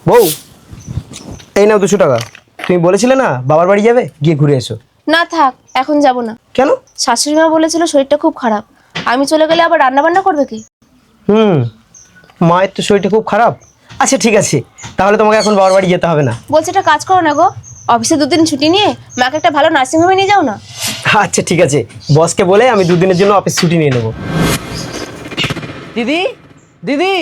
বউ, এই নাও 200 টাকা। তুমি বলেছিলে না বাবার বাড়ি যাবে, গিয়ে ঘুরে এসো। না থাক, এখন যাব না। কেন? শাশুড়ি মা বলেছিল শরীরটা খুব খারাপ, আমি চলে গেলে আবার রান্না বান্না করবে কি? মায়ের তো শরীরটা খুব খারাপ। আচ্ছা ঠিক আছে, তাহলে তোমাকে এখন বাবার বাড়ি যেতে হবে না। বলছে একটা কাজ করো না গো, অফিসে 2 দিন ছুটি নিয়ে মাকে একটা ভালো নার্সিংহোমে নিয়ে যাও না। আচ্ছা ঠিক আছে, বসকে বলে আমি 2 দিনের জন্য অফিস ছুটি নিয়ে নেবো। দিদি দিদি।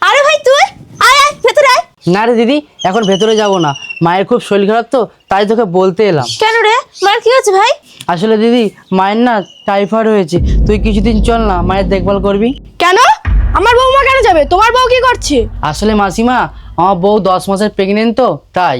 আরে ভাই তুই আয় আয় ভেতরে আয়। না রে দিদি, এখন ভেতরে যাব না, মায়ের খুব শরীর খারাপ তো, তাই তোকে বলতে এলাম। কেন রে, মার কি হয়েছে ভাই? আসলে দিদি, মায়ের না টাইফয়েড হয়েছে, তুই কিছুদিন চল না, মায়ের দেখভাল করবি। কেন? আমার বৌমা কেন যাবে? তোমার বউ কি করছে? আসলে মাসিমা, আমার বউ 10 মাসের প্রেগনেন্ট তো, তাই।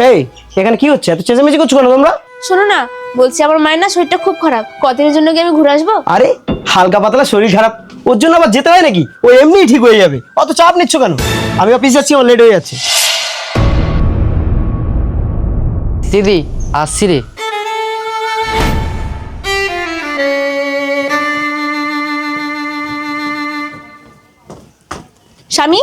এই, এখানে কি হচ্ছে? এত চেঁচামেচি করছো কেন তোমরা? শোনো না, বলছি আমার মায়ের না শরীরটা খুব খারাপ, কদিনের জন্য কি আমি ঘুরে আসবো? আরে হালকা পাতলা শরীর খারাপ, ওর জন্য আবার যেতে হয় নাকি? ও এমনিই ঠিক হয়ে যাবে, অত চাপ নিচ্ছ কেন? আমি অফিস যাচ্ছি, আমার লেট হয়ে যাচ্ছে। দিদি আসছি রে। স্বামী,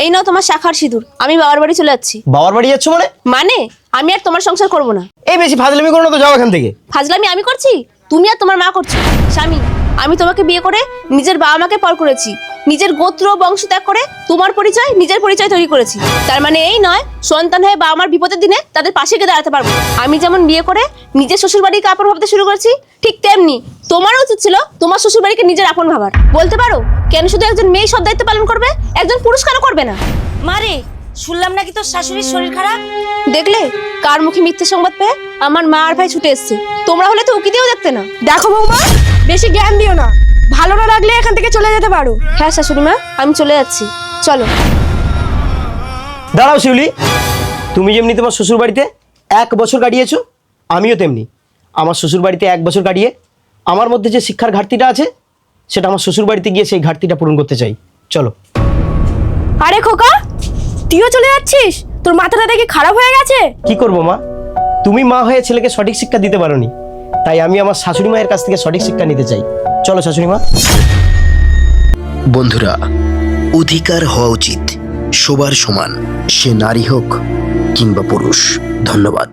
এই নাও তোমার শাখার সিঁদুর, আমি বাবার বাড়ি চলে যাচ্ছি। বাবার বাড়ি যাচ্ছ মানে? মানে আমি আর তোমার সংসার করব না। এই বেশি ফাজলামি করো না তো, যাও এখান থেকে। ফাজলামি আমি করছি? তুমি আর তোমার মা করছো। স্বামী, আমি তোমাকে বিয়ে করে নিজের বাবা মাকে পর করেছি, নিজের গোত্র বংশ ত্যাগ করে তোমার পরিচয়, নিজের পরিচয় তৈরি করেছি। তার মানে এই নয় সন্তান হয়ে বাবা মার বিপদের দিনে তাদের পাশে গিয়ে দাঁড়াতে পারবো। আমি যেমন বিয়ে করে নিজের শ্বশুর বাড়িকে আপন ভাবতে শুরু করেছি, ঠিক তেমনি তোমারও উচিত ছিল তোমার শ্বশুর বাড়িকে নিজের আপন ভাবার। বলতে পারো, কেন শুধু একজন মেয়ে সব দায়িত্ব পালন করবে, একজন পুরুষ কেন করবে না? মারে, শুনলাম নাকি তোর শাশুড়ির শরীর খারাপ। দেখলে কার মুখে মিথ্যে সংবাদ পেয়ে আমার মা আর ভাই ছুটে এসছে। তোমরা হলে তো উকি দিয়েও দেখতে না। দেখো বৌমা, বেশি জ্ঞান দিও না, ভালো না লাগলে এখান থেকে চলে যেতে পারো। হ্যাঁ শাশুড়ি মা, আমি চলে যাচ্ছি, চলো। দাঁড়াও শিউলি, তুমি যেমনি তোমার শ্বশুর বাড়িতে 1 বছর কাটিয়েছো, আমিও তেমনি আমার শ্বশুর বাড়িতে 1 বছর কাটিয়ে আমার মধ্যে যে শিক্ষার ঘাটতিটা আছে, সেটা আমার শ্বশুর বাড়িতে গিয়ে সেই ঘাটতিটা পূরণ করতে চাই। চলো। আরে খোকা, তুইও চলে যাচ্ছিস? তোর মাথাটা দেখি খারাপ হয়ে গেছে। কি করবো মা, তুমি মা হয়ে ছেলেকে সঠিক শিক্ষা দিতে পারোনি, তাই আমি আমার শাশুড়ি মায়ের কাছ থেকে সঠিক শিক্ষা নিতে চাই। চলো শাশুড়ি মা। বন্ধুরা, অধিকার হওয়া উচিত সবার সমান, সে নারী হোক কিংবা পুরুষ। ধন্যবাদ।